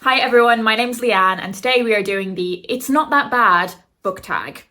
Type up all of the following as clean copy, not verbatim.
Hi everyone, my name's Leanne and today we are doing the It's Not That Bad book tag.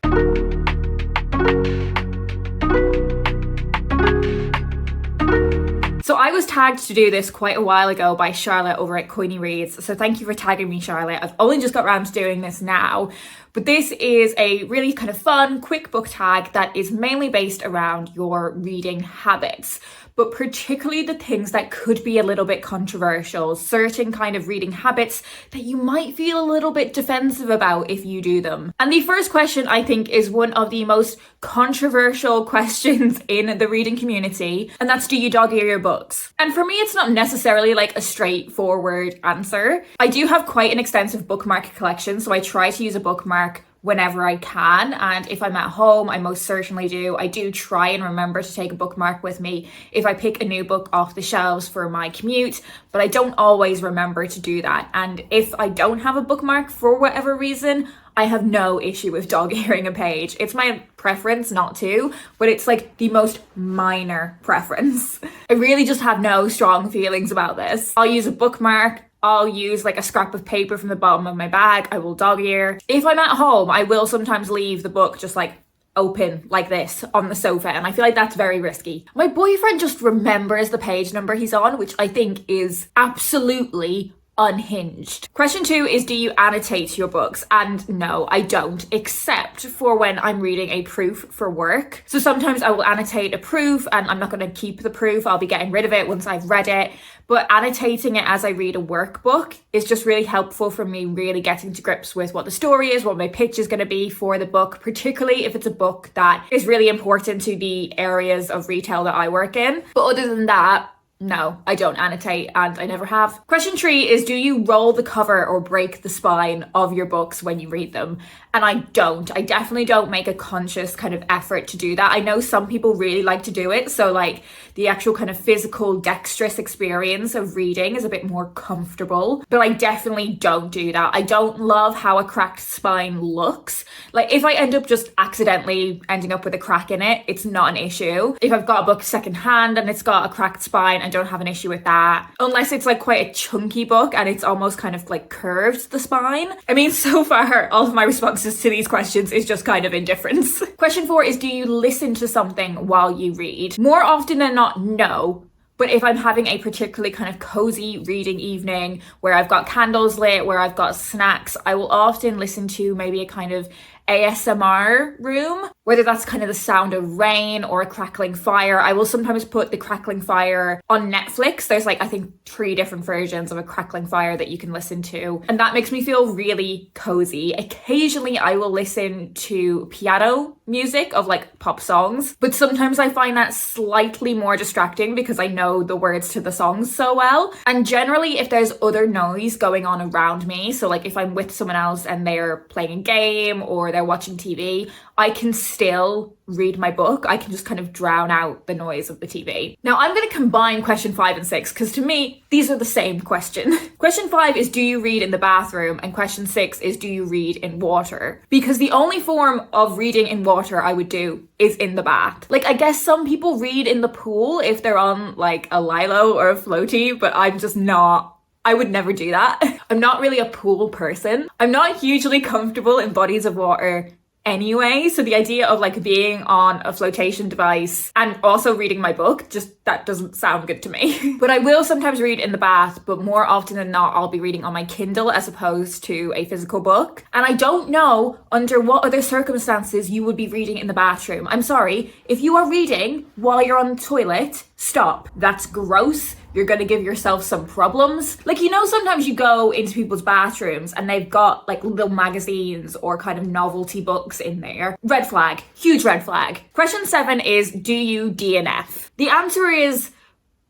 So I was tagged to do this quite a while ago by Charlotte over at Coiny Reads, so thank you for tagging me, Charlotte. I've only just got around to doing this now, but this is a really kind of fun, quick book tag that is mainly based around your reading habits, but particularly the things that could be a little bit controversial, certain kind of reading habits that you might feel a little bit defensive about if you do them. And the first question, I think, is one of the most controversial questions in the reading community, and that's, do you dog ear your books? And for me, it's not necessarily like a straightforward answer. I do have quite an extensive bookmark collection, so I try to use a bookmark whenever I can, and if I'm at home, I most certainly do. I do try and remember to take a bookmark with me if I pick a new book off the shelves for my commute, but I don't always remember to do that. And if I don't have a bookmark for whatever reason, I have no issue with dog earing a page. It's my preference not to, but it's like the most minor preference. I really just have no strong feelings about this. I'll use a bookmark, I'll use like a scrap of paper from the bottom of my bag, I will dog ear. If I'm at home, I will sometimes leave the book just like open like this on the sofa, and I feel like that's very risky. My boyfriend just remembers the page number he's on, which I think is absolutely unhinged. Question 2 is, do you annotate your books? And no, I don't, except for when I'm reading a proof for work. So sometimes I will annotate a proof and I'm not going to keep the proof, I'll be getting rid of it once I've read it. But annotating it as I read a workbook is just really helpful for me really getting to grips with what the story is, what my pitch is going to be for the book, particularly if it's a book that is really important to the areas of retail that I work in. But other than that, no, I don't annotate and I never have. Question 3 is, do you roll the cover or break the spine of your books when you read them? And I don't. I definitely don't make a conscious kind of effort to do that. I know some people really like to do it. So like the actual kind of physical dexterous experience of reading is a bit more comfortable, but I definitely don't do that. I don't love how a cracked spine looks. Like if I end up just accidentally ending up with a crack in it, it's not an issue. If I've got a book secondhand and it's got a cracked spine, I don't have an issue with that. Unless it's like quite a chunky book and it's almost kind of like curved, the spine. I mean, so far, all of my responses to these questions is just kind of indifference. Question 4 is, do you listen to something while you read? More often than not, no. But if I'm having a particularly kind of cozy reading evening where I've got candles lit, where I've got snacks, I will often listen to maybe a kind of ASMR room, whether that's kind of the sound of rain or a crackling fire. I will sometimes put the crackling fire on Netflix. There's like, I think 3 different versions of a crackling fire that you can listen to. And that makes me feel really cozy. Occasionally I will listen to piano music of like pop songs, but sometimes I find that slightly more distracting because I know the words to the songs so well. And generally if there's other noise going on around me, so like if I'm with someone else and they're playing a game or they're watching TV, I can still read my book. I can just kind of drown out the noise of the TV. Now I'm going to combine question 5 and 6 because to me, these are the same question. Question 5 is, do you read in the bathroom? And question 6 is, do you read in water? Because the only form of reading in water I would do is in the bath. Like I guess some people read in the pool if they're on like a lilo or a floaty, but I'm just not. I would never do that. I'm not really a pool person. I'm not hugely comfortable in bodies of water anyway, so the idea of like being on a flotation device and also reading my book, just that doesn't sound good to me. But I will sometimes read in the bath, but more often than not I'll be reading on my Kindle as opposed to a physical book. And I don't know under what other circumstances you would be reading in the bathroom. I'm sorry, if you are reading while you're on the toilet, stop. That's gross. You're going to give yourself some problems. Like, you know, sometimes you go into people's bathrooms and they've got like little magazines or kind of novelty books in there. Red flag, huge red flag. Question 7 is, do you DNF? The answer is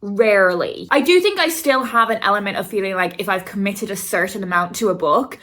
rarely. I do think I still have an element of feeling like if I've committed a certain amount to a book,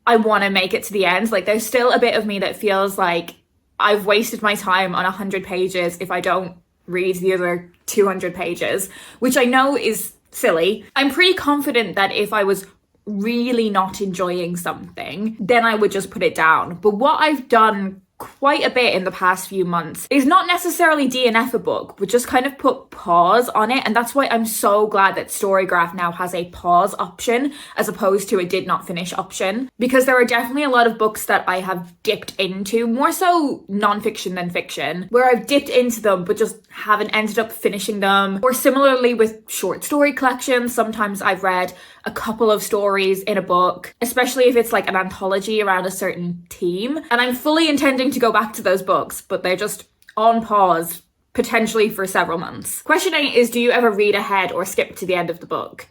I want to make it to the end. Like there's still a bit of me that feels like I've wasted my time on 100 pages if I don't read the other 200 pages, which I know is silly. I'm pretty confident that if I was really not enjoying something, then I would just put it down. But what I've done quite a bit in the past few months is not necessarily DNF a book, but just kind of put pause on it. And that's why I'm so glad that Storygraph now has a pause option as opposed to a did not finish option, because there are definitely a lot of books that I have dipped into, more so non-fiction than fiction, where I've dipped into them but just haven't ended up finishing them. Or similarly with short story collections, sometimes I've read a couple of stories in a book, especially if it's like an anthology around a certain theme, and I'm fully intending to go back to those books, but they're just on pause, potentially for several months. Question 8 is, do you ever read ahead or skip to the end of the book?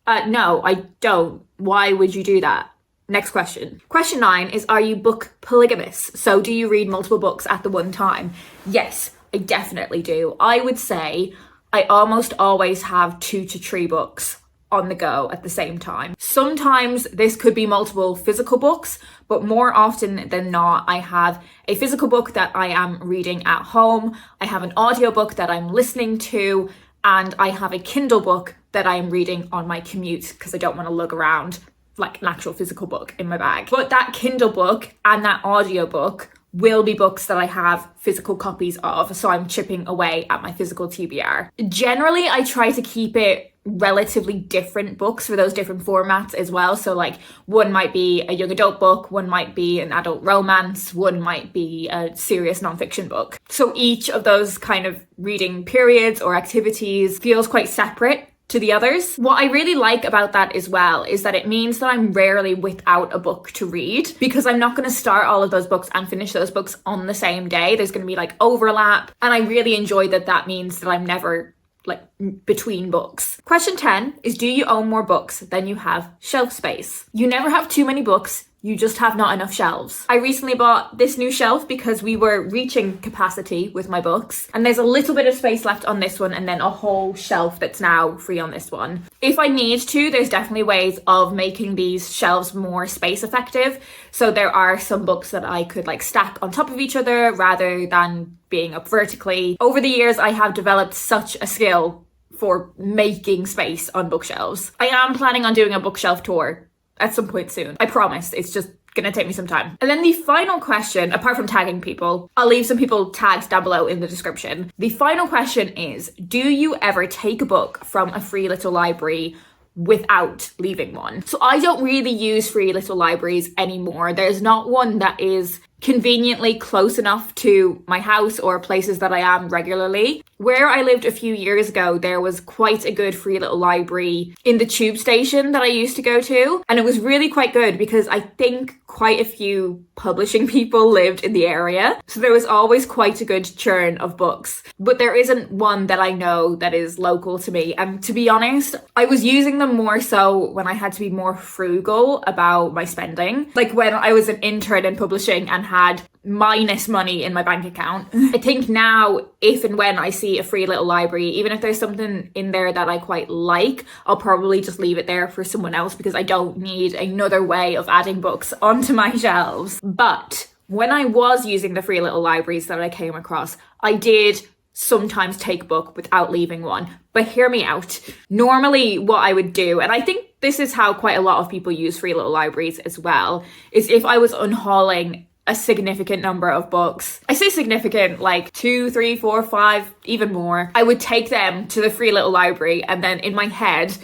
No, I don't. Why would you do that? Next question. Question 9 is, are you book polygamous? So do you read multiple books at the one time? Yes, I definitely do. I would say I almost always have 2 to 3 books on the go at the same time. Sometimes this could be multiple physical books, but more often than not, I have a physical book that I am reading at home, I have an audiobook that I'm listening to, and I have a Kindle book that I am reading on my commute because I don't want to lug around like an actual physical book in my bag. But that Kindle book and that audiobook will be books that I have physical copies of, so I'm chipping away at my physical TBR. Generally, I try to keep it relatively different books for those different formats as well. So like one might be a young adult book, one might be an adult romance, one might be a serious nonfiction book. So each of those kind of reading periods or activities feels quite separate to the others. What I really like about that as well is that it means that I'm rarely without a book to read, because I'm not going to start all of those books and finish those books on the same day. There's going to be like overlap, and I really enjoy that. That means that I'm never like between books. Question 10 is, do you own more books than you have shelf space? You never have too many books, you just have not enough shelves. I recently bought this new shelf because we were reaching capacity with my books, and there's a little bit of space left on this one and then a whole shelf that's now free on this one. If I need to, there's definitely ways of making these shelves more space effective. So there are some books that I could like stack on top of each other rather than being up vertically. Over the years, I have developed such a skill for making space on bookshelves. I am planning on doing a bookshelf tour at some point soon. I promise. It's just gonna take me some time. And then the final question, apart from tagging people, I'll leave some people tagged down below in the description. The final question is, do you ever take a book from a free little library without leaving one? So I don't really use free little libraries anymore. There's not one that is conveniently close enough to my house or places that I am regularly. Where I lived a few years ago, there was quite a good free little library in the tube station that I used to go to, and it was really quite good because I think quite a few publishing people lived in the area, so there was always quite a good churn of books. But there isn't one that I know that is local to me, and to be honest, I was using them more so when I had to be more frugal about my spending, like when I was an intern in publishing and had minus money in my bank account. I think now, if and when I see a free little library, even if there's something in there that I quite like, I'll probably just leave it there for someone else because I don't need another way of adding books onto my shelves. But when I was using the free little libraries that I came across, I did sometimes take a book without leaving one. But hear me out. Normally what I would do, and I think this is how quite a lot of people use free little libraries as well, is if I was unhauling a significant number of books, I say significant, like 2, 3, 4, 5, even more, I would take them to the free little library, and then in my head,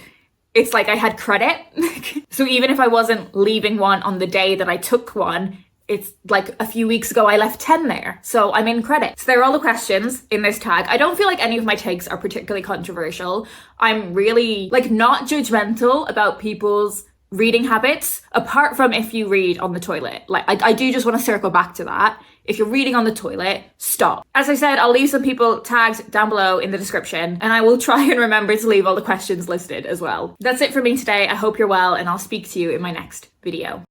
it's like I had credit. So even if I wasn't leaving one on the day that I took one, it's like a few weeks ago I left 10 there, so I'm in credit. So there are all the questions in this tag. I don't feel like any of my takes are particularly controversial. I'm really like not judgmental about people's reading habits, apart from if you read on the toilet. Like I do just want to circle back to that. If you're reading on the toilet, stop. As I said, I'll leave some people tagged down below in the description, and I will try and remember to leave all the questions listed as well. That's it for me today. I hope you're well, and I'll speak to you in my next video.